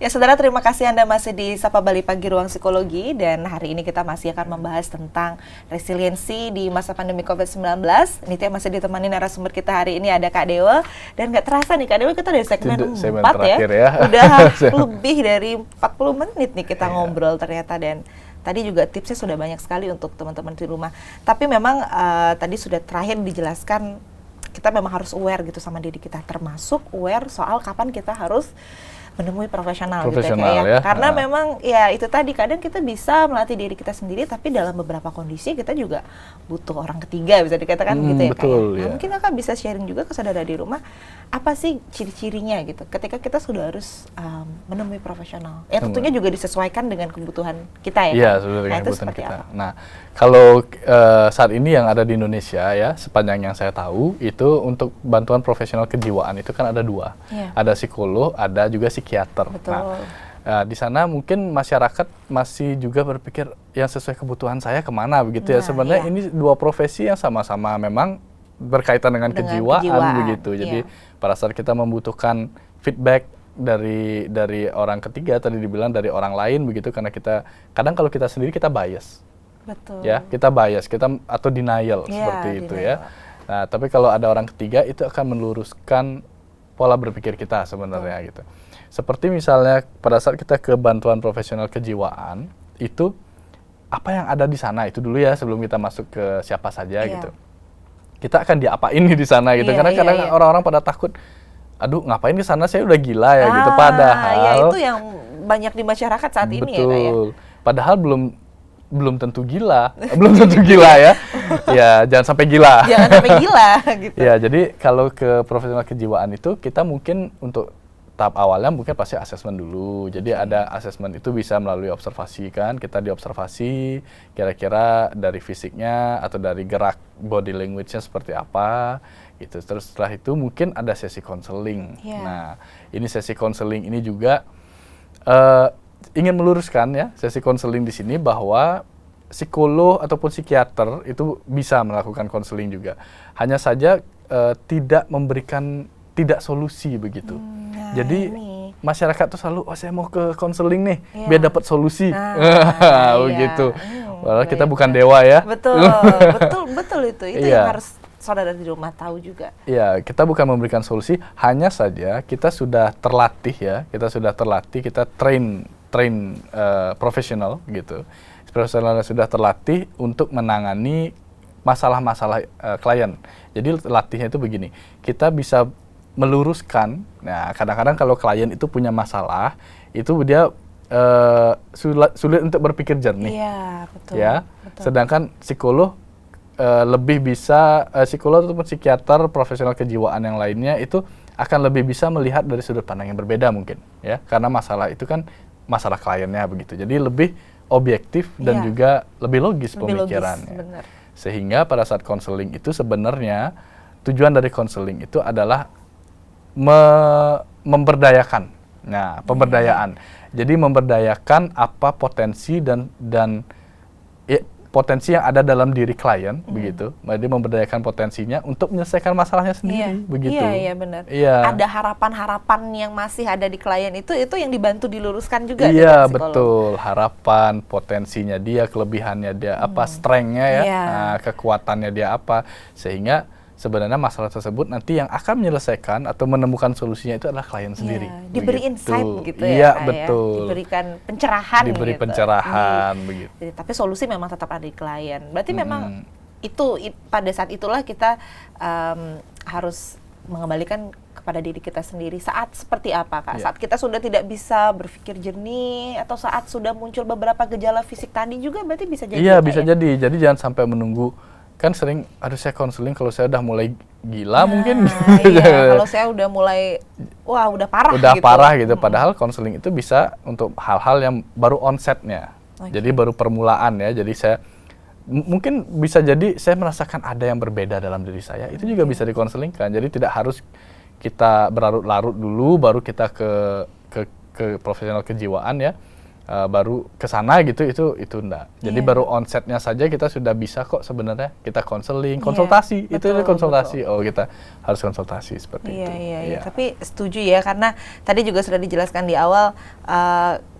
Ya saudara, terima kasih Anda masih di Sapa Bali Pagi Ruang Psikologi, dan hari ini kita masih akan membahas tentang resiliensi di masa pandemi COVID-19. Ini dia masih ditemani narasumber kita hari ini, ada Kak Dewa, dan nggak terasa nih Kak Dewa, kita dari segmen 4 ya. Udah lebih dari 40 menit nih kita ngobrol ternyata, dan tadi juga tipsnya sudah banyak sekali untuk teman-teman di rumah. Tapi memang tadi sudah terakhir dijelaskan, kita memang harus aware gitu sama diri kita, termasuk aware soal kapan kita harus menemui profesional gitu ya. Karena memang ya itu tadi, kadang kita bisa melatih diri kita sendiri, tapi dalam beberapa kondisi kita juga butuh orang ketiga, bisa dikatakan gitu ya. Betul, Nah, mungkin Kakak bisa sharing juga ke saudara di rumah, apa sih ciri-cirinya gitu ketika kita sudah harus menemui profesional. Ya tentunya juga disesuaikan dengan kebutuhan kita ya. Iya, sesuai dengan kebutuhan kita. Nah, kalau saat ini yang ada di Indonesia ya, sepanjang yang saya tahu itu untuk bantuan profesional kejiwaan itu kan ada 2. Ada psikolog, ada juga psikiater. Betul. Nah, di sana mungkin masyarakat masih juga berpikir yang sesuai kebutuhan saya kemana begitu ya. Sebenarnya ini 2 profesi yang sama-sama memang berkaitan dengan kejiwaan begitu. Jadi pada saat kita membutuhkan feedback dari orang ketiga, tadi dibilang dari orang lain begitu, karena kita kadang kalau kita sendiri kita bias. Betul. Ya, kita bias, atau denial seperti itu ya. Nah, tapi kalau ada orang ketiga itu akan meluruskan pola berpikir kita sebenarnya gitu. Seperti misalnya pada saat kita ke bantuan profesional kejiwaan, itu apa yang ada di sana itu dulu ya, sebelum kita masuk ke siapa saja gitu. Kita akan diapain di sana gitu, karena kadang orang-orang pada takut, aduh ngapain ke sana, saya udah gila ya gitu. Padahal ya itu yang banyak di masyarakat saat ini ya Kak ya. Padahal belum tentu gila, belum tentu gila ya. Ya, jangan sampai gila. Jangan sampai gila gitu. Ya, jadi kalau ke profesional kejiwaan itu kita mungkin untuk tahap awalnya mungkin pasti asesmen dulu. Jadi ada asesmen itu bisa melalui observasi kan, kita diobservasi kira-kira dari fisiknya atau dari gerak body language-nya seperti apa gitu. Terus setelah itu mungkin ada sesi konseling. Nah, ini sesi konseling ini juga ingin meluruskan ya, sesi konseling di sini bahwa psikolog ataupun psikiater itu bisa melakukan konseling juga. Hanya saja tidak solusi begitu. Jadi masyarakat tuh selalu, oh saya mau ke konseling nih, biar dapat solusi. Begitu. Padahal kita bukan dewa ya. Betul itu yang harus saudara di rumah tahu juga. Iya, kita bukan memberikan solusi, hanya saja kita sudah terlatih ya, kita train profesional gitu. Profesional sudah terlatih untuk menangani masalah-masalah klien. Jadi latihnya itu begini, kita bisa meluruskan. Nah, kadang-kadang kalau klien itu punya masalah, itu dia sulit untuk berpikir jernih. Iya, betul. Ya, sedangkan psikolog lebih bisa, psikolog ataupun psikiater profesional kejiwaan yang lainnya itu akan lebih bisa melihat dari sudut pandang yang berbeda mungkin, ya, karena masalah itu kan masalah kliennya begitu. Jadi lebih objektif dan juga lebih logis pemikirannya. Sehingga pada saat konseling itu sebenarnya tujuan dari konseling itu adalah memberdayakan. Nah, pemberdayaan. Jadi memberdayakan apa potensi dan potensi yang ada dalam diri klien begitu. Jadi memberdayakan potensinya untuk menyelesaikan masalahnya sendiri begitu. Iya, benar. Ada harapan-harapan yang masih ada di klien itu yang dibantu diluruskan juga. Iya, betul. Harapan, potensinya dia, kelebihannya dia apa, strength-nya ya, kekuatannya dia apa, sehingga sebenarnya masalah tersebut nanti yang akan menyelesaikan atau menemukan solusinya itu adalah klien sendiri. Diberi insight gitu ya. Iya, betul. Diberikan pencerahan Diberi pencerahan begitu. Jadi, tapi solusi memang tetap ada di klien. Berarti memang itu pada saat itulah kita harus mengembalikan kepada diri kita sendiri. Saat seperti apa Kak? Saat kita sudah tidak bisa berpikir jernih, atau saat sudah muncul beberapa gejala fisik tadi juga berarti bisa jadi. Iya, bisa jadi. Jadi jangan sampai menunggu. Kan sering, aduh saya konseling kalau saya udah mulai gila mungkin. Kalau saya udah mulai, udah parah gitu. Udah parah gitu, padahal konseling itu bisa untuk hal-hal yang baru onsetnya. Jadi baru permulaan ya, jadi saya mungkin bisa jadi saya merasakan ada yang berbeda dalam diri saya, itu juga bisa dikonselingkan. Jadi tidak harus kita berlarut-larut dulu baru kita ke profesional kejiwaan ya. baru ke sana gitu, itu enggak. Jadi baru onsetnya saja kita sudah bisa kok sebenarnya kita konsultasi, itu konsultasi. Oh, kita harus konsultasi seperti itu. Iya. Tapi setuju ya, karena tadi juga sudah dijelaskan di awal,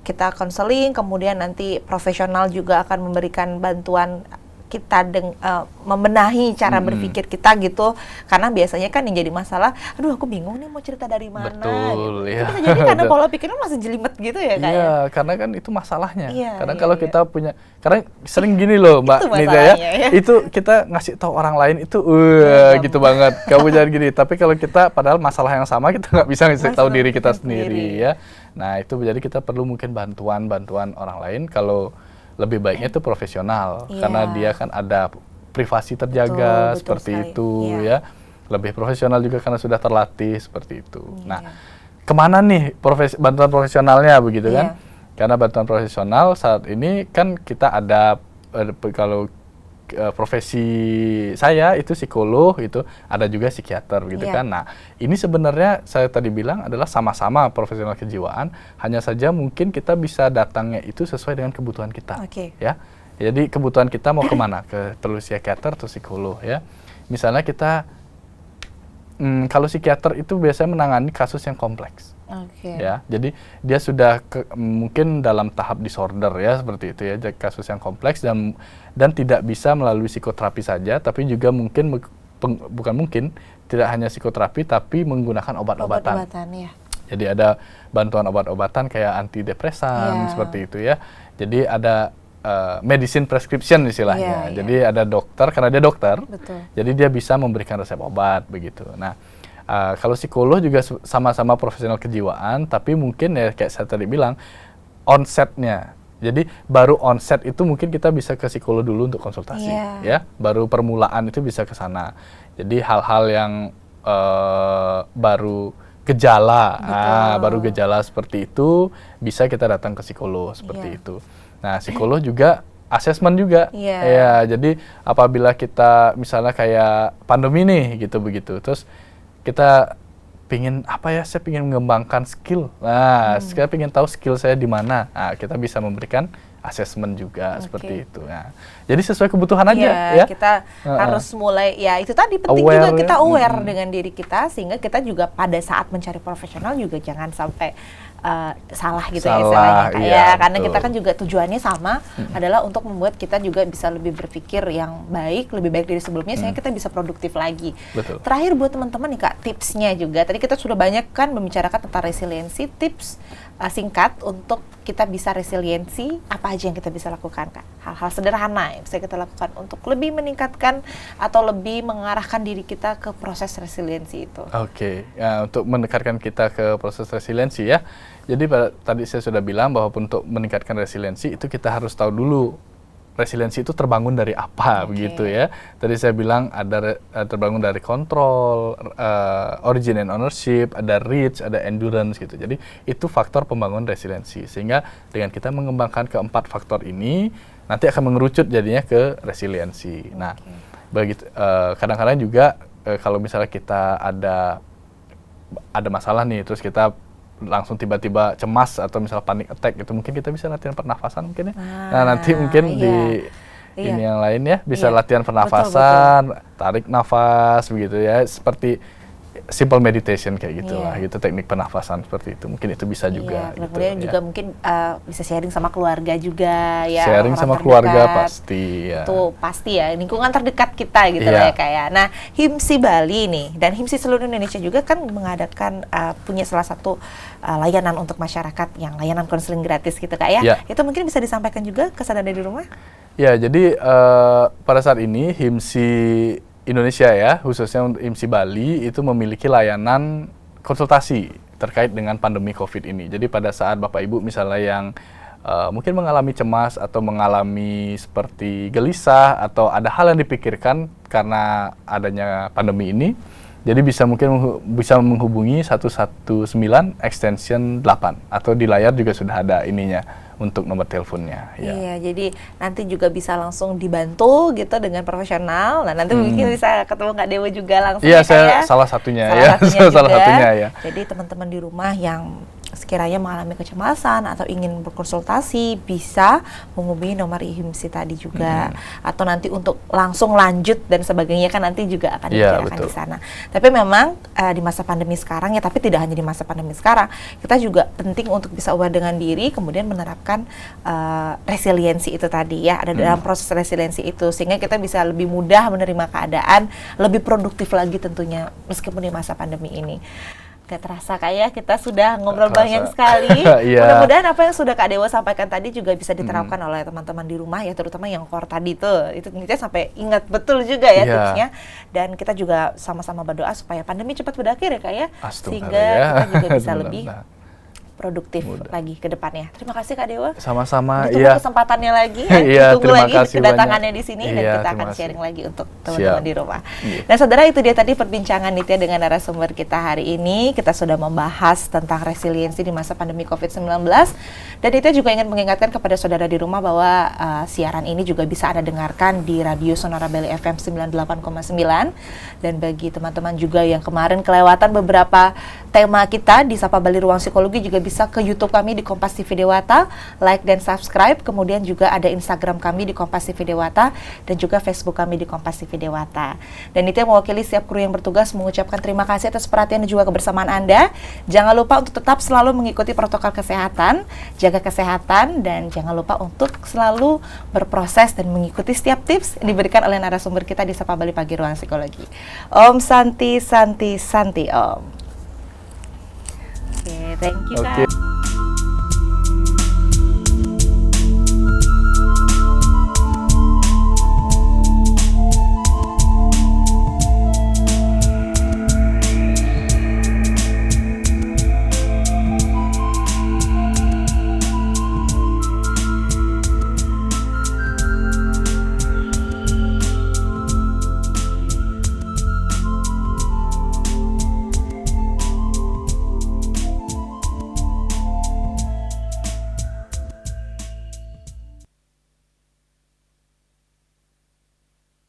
kita konseling, kemudian nanti profesional juga akan memberikan bantuan kita membenahi cara berpikir kita gitu, karena biasanya kan yang jadi masalah, aduh aku bingung nih mau cerita dari mana. Betul, gitu. ya. Itu bisa jadi karena pola pikirnya masih jelimet gitu ya Kak. Iya, karena kan itu masalahnya. Karena Iya, kalau kita punya, karena sering gini loh Mbak Nida ya, itu kita ngasih tahu orang lain itu, gitu banget. Kamu jangan gini. Tapi kalau kita padahal masalah yang sama kita nggak bisa ngasih tahu diri kita sendiri ya. Nah itu jadi kita perlu mungkin bantuan orang lain. Kalau lebih baiknya itu profesional, karena dia kan ada privasi terjaga, betul seperti sekali. Itu ya. Lebih profesional juga karena sudah terlatih seperti itu. Nah, kemana nih bantuan profesionalnya begitu kan? Karena bantuan profesional saat ini kan kita ada kalau profesi saya itu psikolog, itu ada juga psikiater gitu kan. Nah, ini sebenarnya saya tadi bilang adalah sama-sama profesional kejiwaan, hanya saja mungkin kita bisa datangnya itu sesuai dengan kebutuhan kita. Ya. Jadi kebutuhan kita mau kemana? Ke perlu psikiater atau psikolog ya. Misalnya kita kalau psikiater itu biasanya menangani kasus yang kompleks. Ya, jadi dia sudah mungkin dalam tahap disorder ya, seperti itu ya, kasus yang kompleks dan tidak bisa melalui psikoterapi saja, tapi juga mungkin bukan mungkin tidak hanya psikoterapi tapi menggunakan obat-obatan. Jadi ada bantuan obat-obatan kayak antidepresan seperti itu ya. Jadi ada medicine prescription istilahnya. Jadi ada dokter, karena dia dokter, jadi dia bisa memberikan resep obat begitu. Nah, kalau psikolog juga sama-sama profesional kejiwaan, tapi mungkin ya kayak saya tadi bilang, onsetnya. Jadi baru onset itu mungkin kita bisa ke psikolog dulu untuk konsultasi, ya. Baru permulaan itu bisa ke sana. Jadi hal-hal yang baru gejala seperti itu bisa kita datang ke psikolog seperti itu. Nah, psikolog juga asesmen juga, ya. Jadi apabila kita misalnya kayak pandemi nih gitu begitu, terus kita pingin saya pingin mengembangkan skill. Nah, saya pingin tahu skill saya di mana. Nah, kita bisa memberikan asesmen juga seperti itu. Nah, jadi sesuai kebutuhan aja ya. Kita harus mulai itu tadi penting aware, juga kita aware dengan diri kita, sehingga kita juga pada saat mencari profesional juga jangan sampai salah gitu ya istilahnya karena kita kan juga tujuannya sama, adalah untuk membuat kita juga bisa lebih berpikir yang lebih baik dari sebelumnya, sehingga kita bisa produktif lagi. Terakhir buat teman-teman nih Kak, tipsnya juga tadi kita sudah banyak kan membicarakan tentang resiliensi, tips singkat untuk kita bisa resiliensi, apa aja yang kita bisa lakukan Kak? Hal-hal sederhana yang bisa kita lakukan untuk lebih meningkatkan atau lebih mengarahkan diri kita ke proses resiliensi itu. Untuk mendekatkan kita ke proses resiliensi ya. Jadi tadi saya sudah bilang bahwa untuk meningkatkan resiliensi itu kita harus tahu dulu resiliensi itu terbangun dari apa begitu ya. Tadi saya bilang ada terbangun dari kontrol, origin and ownership, ada reach, ada endurance gitu. Jadi itu faktor pembangun resiliensi. Sehingga dengan kita mengembangkan keempat faktor ini nanti akan mengerucut jadinya ke resiliensi. Nah, begitu kadang-kadang juga kalau misalnya kita ada masalah nih, terus kita langsung tiba-tiba cemas atau misalnya panic attack gitu, mungkin kita bisa latihan pernafasan mungkin ya. Nah, nanti mungkin di ini yang lain ya bisa latihan pernafasan, tarik nafas begitu ya, seperti simple meditation kayak gitulah gitu, teknik pernafasan seperti itu. Mungkin itu bisa juga kemudian juga mungkin bisa sharing sama keluarga juga ya. Sharing sama keluarga pasti ya. Itu pasti ya, lingkungan terdekat kita gitu lah ya kayak. Nah, HIMSI Bali nih dan HIMSI seluruh Indonesia juga kan mengadakan punya salah satu layanan untuk masyarakat, yang layanan konseling gratis gitu Kak ya. Itu mungkin bisa disampaikan juga ke saudara di rumah. Ya, jadi pada saat ini HIMSI Indonesia ya, khususnya untuk HIMSI Bali itu memiliki layanan konsultasi terkait dengan pandemi COVID ini. Jadi pada saat Bapak Ibu misalnya yang mungkin mengalami cemas atau mengalami seperti gelisah atau ada hal yang dipikirkan karena adanya pandemi ini, jadi bisa menghubungi 119 extension 8 atau di layar juga sudah ada ininya untuk nomor teleponnya. Iya, jadi nanti juga bisa langsung dibantu gitu dengan profesional. Nah, nanti mungkin bisa ketemu Kak Dewa juga langsung. Iya, saya salah satunya ya. Jadi teman-teman di rumah yang sekiranya mengalami kecemasan atau ingin berkonsultasi bisa menghubungi nomor IHIMSI tadi juga, atau nanti untuk langsung lanjut dan sebagainya kan nanti juga akan dibicarakan di sana. Tapi memang di masa pandemi sekarang ya, tapi tidak hanya di masa pandemi sekarang, kita juga penting untuk bisa aware dengan diri, kemudian menerapkan resiliensi itu tadi ya, ada dalam proses resiliensi itu, sehingga kita bisa lebih mudah menerima keadaan, lebih produktif lagi tentunya meskipun di masa pandemi ini. Gak terasa kayak kita sudah ngobrol banyak sekali. Mudah-mudahan apa yang sudah Kak Dewa sampaikan tadi juga bisa diterapkan oleh teman-teman di rumah ya, terutama yang core tadi tuh. Itu kita sampai ingat betul juga ya tipsnya. Dan kita juga sama-sama berdoa supaya pandemi cepat berakhir ya Kak ya. Sehingga kita juga bisa lebih produktif lagi ke depannya. Terima kasih Kak Dewa. Sama-sama. Ditunggu kesempatannya lagi ya. Tunggu lagi kedatangannya di sini dan kita akan sharing lagi untuk teman-teman di rumah. Dan saudara, itu dia tadi perbincangan Nitya dengan narasumber kita hari ini. Kita sudah membahas tentang resiliensi di masa pandemi COVID-19. Dan Nitya juga ingin mengingatkan kepada saudara di rumah bahwa siaran ini juga bisa Anda dengarkan di Radio Sonora Bali FM 98,9. Dan bagi teman-teman juga yang kemarin kelewatan beberapa tema kita di Sapa Bali Ruang Psikologi, juga bisa ke YouTube kami di Kompas TV Dewata, like dan subscribe. Kemudian juga ada Instagram kami di Kompas TV Dewata dan juga Facebook kami di Kompas TV Dewata. Dan itu yang mewakili setiap kru yang bertugas mengucapkan terima kasih atas perhatian dan juga kebersamaan Anda. Jangan lupa untuk tetap selalu mengikuti protokol kesehatan, jaga kesehatan, dan jangan lupa untuk selalu berproses dan mengikuti setiap tips yang diberikan oleh narasumber kita di Sapa Bali Pagi Ruang Psikologi. Om Santi Santi Santi Om. Oke, thank you Kak.